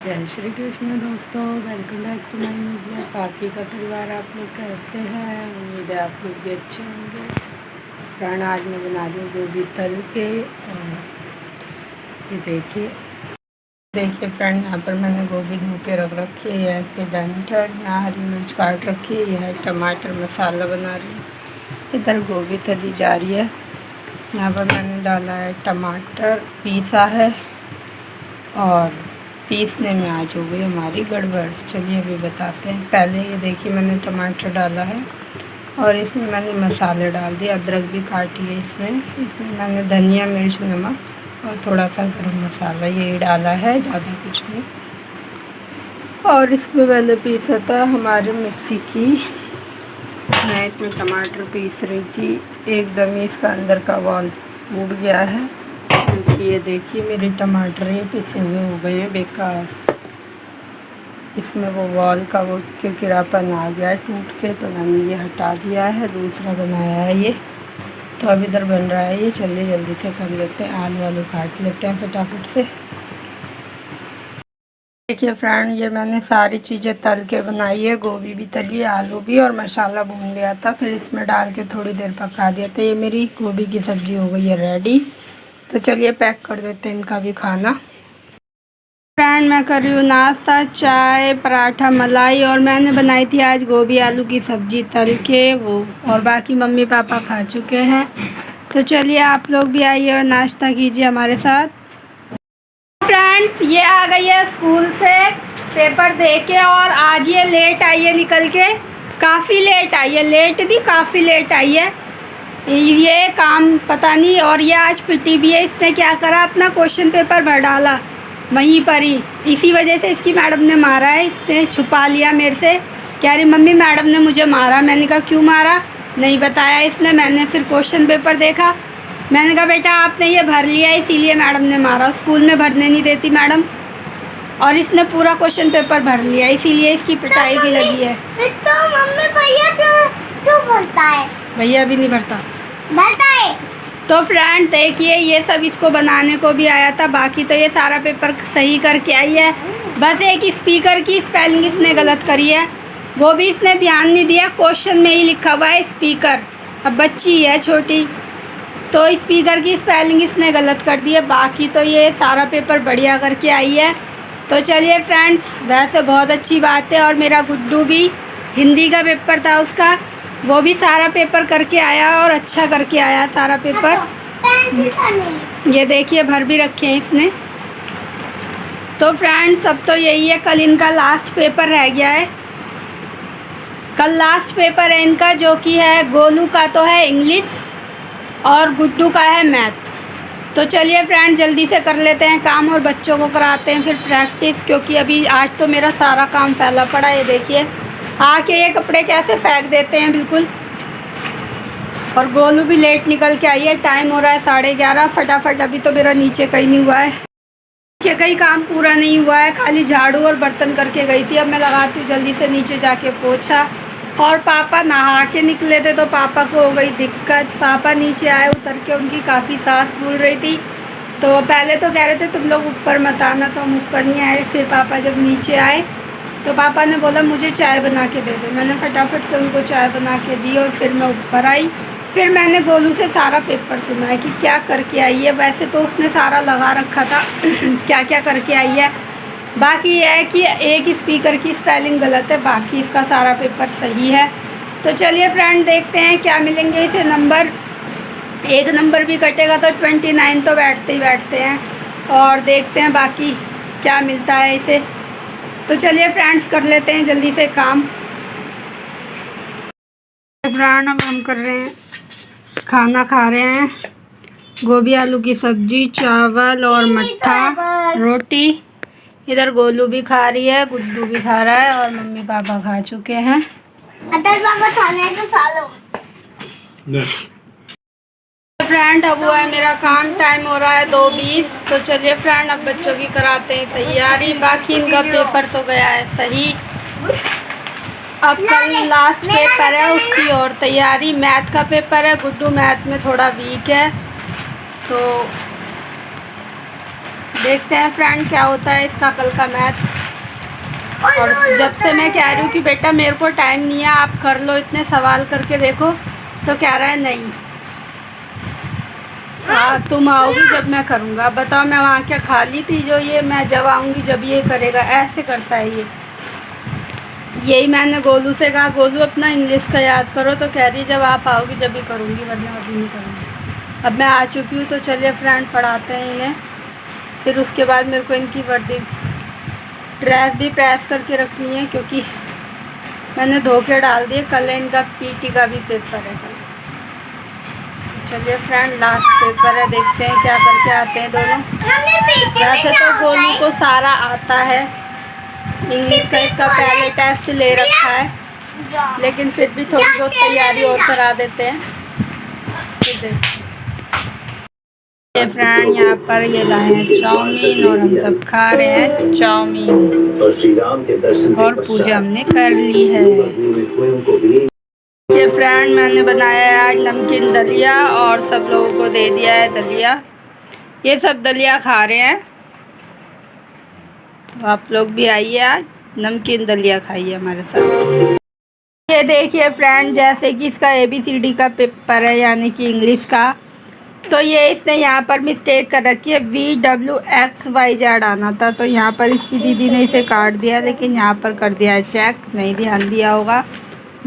जय श्री कृष्ण दोस्तों, welcome back to my media. बाकी का परिवार आप लोग कैसे हैं? उम्मीद है आप लोग भी अच्छे होंगे। फ्रेंड, आज मैं बना रही हूँ गोभी तल के। और ये देखिए फ्रेंड, यहाँ पर मैंने गोभी धो के रख रखी है। इसके डंठल, यहाँ हरी मिर्च काट रखी है। यह टमाटर मसाला बना रही हूँ। इधर गोभी तली जा रही है। यहाँ पर मैंने डाला है टमाटर, पीसा है। और पीसने में आज हो गई हमारी गड़बड़। चलिए अभी बताते हैं। पहले ये देखिए, मैंने टमाटर डाला है और इसमें मैंने मसाले डाल दिए। अदरक भी काटी है इसमें मैंने धनिया, मिर्च, नमक और थोड़ा सा गरम मसाला ये डाला है, ज़्यादा कुछ नहीं। और इसमें मैंने पीसा था हमारे मिक्सी की। मैं इसमें टमाटर पीस रही थी, एकदम ही इसका अंदर का वॉल टूट गया है। ये देखिए मेरे टमाटर ये पिसे हुए हो गए हैं बेकार। इसमें वो वॉल का वो किरकिरापन आ गया है टूट के, तो मैंने ये हटा दिया है। दूसरा बनाया है ये, तो अब इधर बन रहा है ये। चलिए जल्दी से कर लेते हैं, आलू वालू काट लेते हैं फटाफट से। देखिए फ्रेंड, ये मैंने सारी चीज़ें तल के बनाई है। गोभी भी तली, आलू भी, और मसाला भून लिया था, फिर इसमें डाल के थोड़ी देर पका दिया था। ये मेरी गोभी की सब्ज़ी हो गई है रेडी। तो चलिए पैक कर देते हैं इनका भी खाना। फ्रेंड, मैं कर रही हूँ नाश्ता, चाय, पराठा, मलाई। और मैंने बनाई थी आज गोभी आलू की सब्ज़ी तल के वो, और बाकी मम्मी पापा खा चुके हैं। तो चलिए आप लोग भी आइए और नाश्ता कीजिए हमारे साथ। फ्रेंड्स, ये आ गई है स्कूल से पेपर दे के, और आज ये लेट आई है निकल के। काफ़ी लेट आई है, लेट नहीं काफ़ी लेट आई है। ये काम पता नहीं। और ये आज पिटी भी है। इसने क्या करा, अपना क्वेश्चन पेपर भर डाला वहीं पर ही। इसी वजह से इसकी मैडम ने मारा है। इसने छुपा लिया मेरे से, कह रही मम्मी मैडम ने मुझे मारा। मैंने कहा क्यों मारा, नहीं बताया इसने। मैंने फिर क्वेश्चन पेपर देखा, मैंने कहा बेटा आपने ये भर लिया इसीलिए मैडम ने मारा। स्कूल में भरने नहीं देती मैडम, और इसने पूरा क्वेश्चन पेपर भर लिया, इसीलिए इसकी पिटाई भी लगी है। तो मम्मी भैया जो भरता है, भैया भी नहीं भरता है। तो फ्रेंड देखिए, ये सब इसको बनाने को भी आया था। बाकी तो ये सारा पेपर सही करके आई है। बस एक स्पीकर की स्पेलिंग इसने गलत करी है, वो भी इसने ध्यान नहीं दिया। क्वेश्चन में ही लिखा हुआ है स्पीकर। अब बच्ची है छोटी, तो स्पीकर की स्पेलिंग इसने गलत कर दी है। बाकी तो ये सारा पेपर बढ़िया करके आई है। तो चलिए फ्रेंड्स, वैसे बहुत अच्छी बात है। और मेरा गुड्डू भी, हिंदी का पेपर था उसका, वो भी सारा पेपर करके आया और अच्छा करके आया सारा पेपर। ये देखिए भर भी रखे हैं इसने। तो फ्रेंड्स, अब तो यही है, कल इनका लास्ट पेपर रह गया है। कल लास्ट पेपर है इनका, जो कि है गोलू का तो है इंग्लिश और गुड्डू का है मैथ। तो चलिए फ्रेंड, जल्दी से कर लेते हैं काम और बच्चों को कराते हैं फिर प्रैक्टिस, क्योंकि अभी आज तो मेरा सारा काम फैला पड़ा है। ये देखिए आके ये कपड़े कैसे फेंक देते हैं बिल्कुल। और गोलू भी लेट निकल के आई है, टाइम हो रहा है 11:30। फटाफट, अभी तो मेरा नीचे कहीं नहीं हुआ है, नीचे का ही काम पूरा नहीं हुआ है, खाली झाड़ू और बर्तन करके गई थी। अब मैं लगाती हूँ जल्दी से नीचे जाके पोछा। और पापा नहा के निकले थे, तो पापा को हो गई दिक्कत। पापा नीचे आए, उतर के उनकी काफ़ी सांस फूल रही थी। तो पहले तो कह रहे थे तुम लोग ऊपर मत आना, तो हम ऊपर नहीं आए। फिर पापा जब नीचे आए तो पापा ने बोला मुझे चाय बना के दे दे। मैंने फटाफट से उनको चाय बना के दी और फिर मैं ऊपर आई। फिर मैंने गोलू से सारा पेपर सुना है कि क्या करके आई है। वैसे तो उसने सारा लगा रखा था क्या क्या करके आई है। बाकी यह है कि एक स्पीकर की स्पेलिंग गलत है, बाकी इसका सारा पेपर सही है। तो चलिए फ्रेंड, देखते हैं क्या मिलेंगे इसे नंबर। एक नंबर भी कटेगा तो 29 तो बैठते ही बैठते हैं। और देखते हैं बाकी क्या मिलता है इसे। तो चलिए फ्रेंड्स, कर लेते हैं जल्दी से काम। फ्रेंड, अब हम कर रहे हैं खाना, खा रहे हैं गोभी आलू की सब्जी, चावल और मट्ठा रोटी। इधर गोलू भी खा रही है, गुड्डू भी खा रहा है, और मम्मी पापा खा चुके हैं। फ्रेंड, अब हुआ है मेरा काम, टाइम हो रहा है 2:20। तो चलिए फ्रेंड, अब बच्चों की कराते हैं तैयारी। बाकी इनका पेपर तो गया है सही। अब कल लास्ट पेपर है, उसकी और तैयारी। मैथ का पेपर है, गुड्डू मैथ में थोड़ा वीक है, तो देखते हैं फ्रेंड क्या होता है इसका कल का मैथ। और जब से मैं कह रही हूँ कि बेटा मेरे को टाइम नहीं है, आप कर लो, इतने सवाल करके देखो, तो कह रहा है नहीं, हाँ तुम आओगी जब मैं करूँगा। बताओ मैं वहाँ क्या खाली थी जो ये मैं जब आऊँगी जब ये करेगा, ऐसे करता है ये। यही मैंने गोलू से कहा, गोलू अपना इंग्लिश का याद करो, तो कह रही जब आप आओगी जब ही करूँगी, वरना अभी नहीं करूँगी। अब मैं आ चुकी हूँ, तो चलिए फ्रेंड पढ़ाते हैं इन्हें। फिर उसके बाद मेरे को इनकी वर्दी ड्रेस भी प्रेस करके रखनी है, क्योंकि मैंने धो के डाल दिए। कल इनका पीटी का भी पेपर है कल। चलिए फ्रेंड लास्ट पेपर है, देखते हैं क्या करके आते हैं दोनों। वैसे तो गोलू को सारा आता है, इंग्लिश का इसका पहले टेस्ट ले रखा है, लेकिन फिर भी थोड़ी बहुत तैयारी और करा देते हैं। फिर देखते हैं फ्रेंड, यहाँ पर ये लाए हैं चाउमीन और हम सब खा रहे हैं चाउमीन, और पूजा हमने कर ली है। ये फ्रेंड मैंने बनाया है आज नमकीन दलिया, और सब लोगों को दे दिया है दलिया। ये सब दलिया खा रहे हैं, तो आप लोग भी आइए, आज नमकीन दलिया खाइए हमारे साथ। ये देखिए फ्रेंड, जैसे कि इसका ABCD का पेपर है, यानी कि इंग्लिश का, तो ये इसने यहाँ पर मिस्टेक कर रखी है, VWXYZ आना था, तो यहाँ पर इसकी दीदी ने इसे काट दिया, लेकिन यहाँ पर कर दिया है चेक, नहीं ध्यान दिया होगा।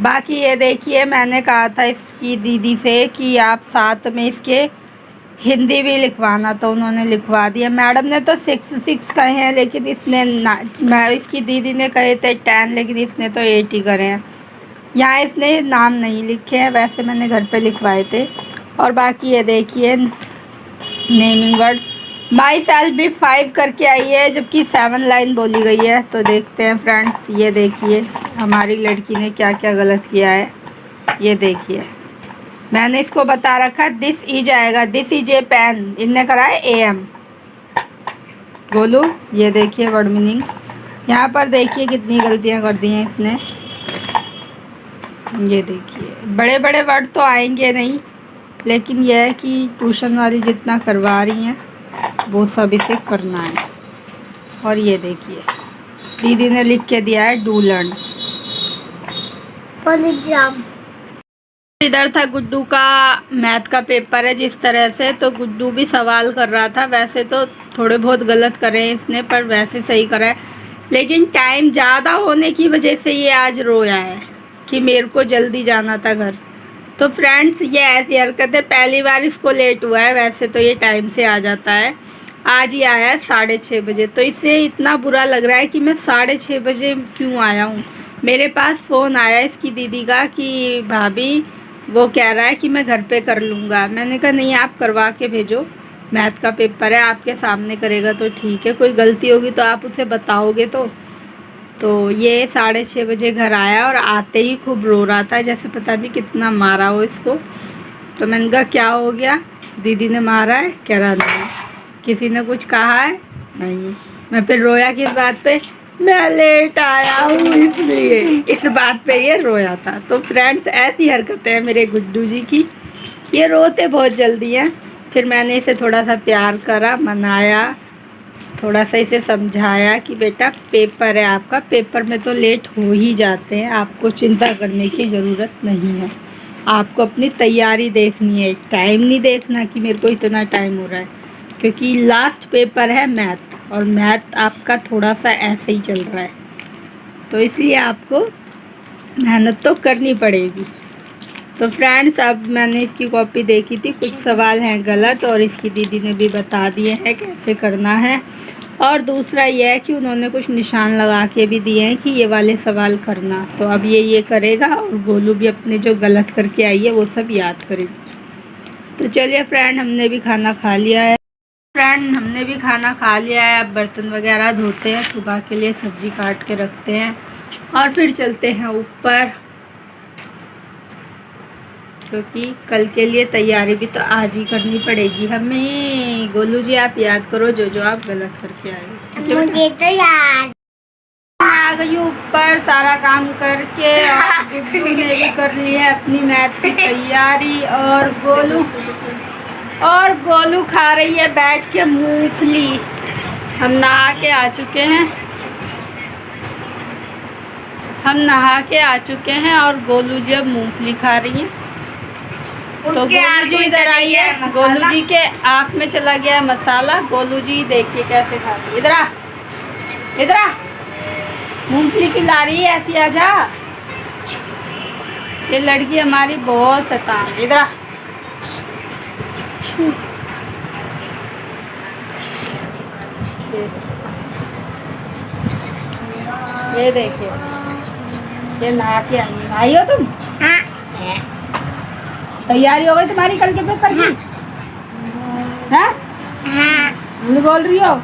बाकी ये देखिए, मैंने कहा था इसकी दीदी से कि आप साथ में इसके हिंदी भी लिखवाना, तो उन्होंने लिखवा दिया। मैडम ने तो 6 कहे हैं, लेकिन इसने इसकी दीदी ने कहे थे 10, लेकिन इसने तो 8 ही करे हैं। यहाँ इसने नाम नहीं लिखे हैं, वैसे मैंने घर पे लिखवाए थे। और बाकी ये देखिए नेमिंग वर्ड, माई सेल्फ भी 5 करके आई है, जबकि 7 लाइन बोली गई है। तो देखते हैं फ्रेंड्स, ये देखिए हमारी लड़की ने क्या क्या गलत किया है। ये देखिए मैंने इसको बता रखा दिस इज आएगा, दिस इज ए पेन, इनने करा है AM। गोलू ये देखिए वर्ड मीनिंग, यहाँ पर देखिए कितनी गलतियाँ कर दी हैं इसने। ये देखिए बड़े बड़े वर्ड तो आएंगे नहीं, लेकिन यह है कि ट्यूशन वाली जितना करवा रही हैं वो सब इसे करना है। और ये देखिए दीदी ने लिख के दिया है डू लर्न फॉर एग्जाम। इधर था गुड्डू का मैथ का पेपर है जिस तरह से, तो गुड्डू भी सवाल कर रहा था। वैसे तो थोड़े बहुत गलत करे हैं इसने, पर वैसे सही करा है, लेकिन टाइम ज़्यादा होने की वजह से ये आज रोया है कि मेरे को जल्दी जाना था घर। तो फ्रेंड्स ये ऐसी हरकत है, पहली बार इसको लेट हुआ है, वैसे तो ये टाइम से आ जाता है। आज ही आया है 6:30 बजे, तो इसे इतना बुरा लग रहा है कि मैं 6:30 बजे क्यों आया हूँ। मेरे पास फ़ोन आया इसकी दीदी का कि भाभी वो कह रहा है कि मैं घर पे कर लूँगा। मैंने कहा नहीं, आप करवा के भेजो, मैथ का पेपर है, आपके सामने करेगा तो ठीक है, कोई गलती होगी तो आप उसे बताओगे। तो ये 6:30 बजे घर आया, और आते ही खूब रो रहा था, जैसे पता नहीं कितना मारा हो इसको। तो मैंने कहा क्या हो गया, दीदी ने मारा है? कह रहा नहीं। किसी ने कुछ कहा है? नहीं। मैं फिर रोया किस बात पे? मैं लेट आया हूँ इसलिए, इस बात पे ये रोया था। तो फ्रेंड्स ऐसी हरकतें हैं मेरे गुड्डू जी की, ये रोते बहुत जल्दी हैं। फिर मैंने इसे थोड़ा सा प्यार करा, मनाया, थोड़ा सा इसे समझाया कि बेटा पेपर है आपका, पेपर में तो लेट हो ही जाते हैं, आपको चिंता करने की ज़रूरत नहीं है, आपको अपनी तैयारी देखनी है, टाइम नहीं देखना कि मेरे को इतना टाइम हो रहा है, क्योंकि लास्ट पेपर है मैथ, और मैथ आपका थोड़ा सा ऐसे ही चल रहा है, तो इसलिए आपको मेहनत तो करनी पड़ेगी। तो फ्रेंड्स अब मैंने इसकी कॉपी देखी थी, कुछ सवाल हैं गलत, और इसकी दीदी ने भी बता दिए हैं कैसे करना है। और दूसरा यह है कि उन्होंने कुछ निशान लगा के भी दिए हैं कि ये वाले सवाल करना। तो अब ये करेगा, और गोलू भी अपने जो गलत करके आई है वो सब याद करेगी। तो चलिए फ्रेंड, हमने भी खाना खा लिया है। अब बर्तन वगैरह धोते हैं, सुबह के लिए सब्ज़ी काट के रखते हैं, और फिर चलते हैं ऊपर, क्योंकि कल के लिए तैयारी भी तो आज ही करनी पड़ेगी हमें। गोलू जी आप याद करो जो आप गलत करके आए हो। मुझे तो याद। मैं आ गई हूँ ऊपर सारा काम करके, और गुड्डू ने भी कर ली है अपनी मैथ की तैयारी, और गोलू खा रही है बैठ के मूंगफली। हम नहा के आ चुके हैं। और गोलू जी अब मूंगफली खा रही हैं। तो गोलू जी इधर आई है। गोलू जी के आँख में चला गया है मसाला। गोलू जी देखिए कैसे खा रही है। इधर आ मूंगफली खिला रही है, ऐसी आजा। ये लड़की हमारी बहुत शैतान है। इधर आ। ये देखिए, ये नहा के आई है। आई हो तुम? तैयारी हो गई तुम्हारी कल के पेपर की? हाँ? बोल रही हो?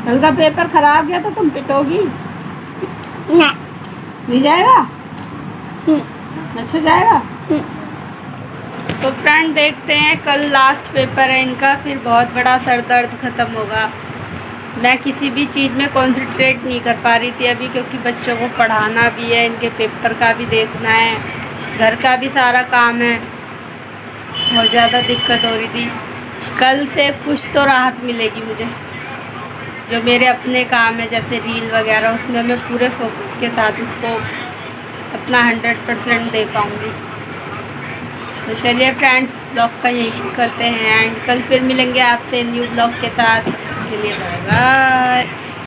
कल का पेपर खराब गया तो तुम पिटोगी? नहीं जाएगा? अच्छा जाएगा। तो फ्रेंड देखते हैं, कल लास्ट पेपर है इनका, फिर बहुत बड़ा सर दर्द ख़त्म होगा। मैं किसी भी चीज़ में कंसंट्रेट नहीं कर पा रही थी अभी, क्योंकि बच्चों को पढ़ाना भी है, इनके पेपर का भी देखना है, घर का भी सारा काम है। बहुत ज़्यादा दिक्कत हो रही थी। कल से कुछ तो राहत मिलेगी मुझे। जो मेरे अपने काम है जैसे रील वगैरह, उसमें मैं पूरे फोकस के साथ उसको अपना 100% दे पाऊँगी। तो चलिए फ्रेंड्स, ब्लॉग का यही करते हैं एंड कल फिर मिलेंगे आपसे न्यू ब्लॉग के साथ। चलिए बाय बाय।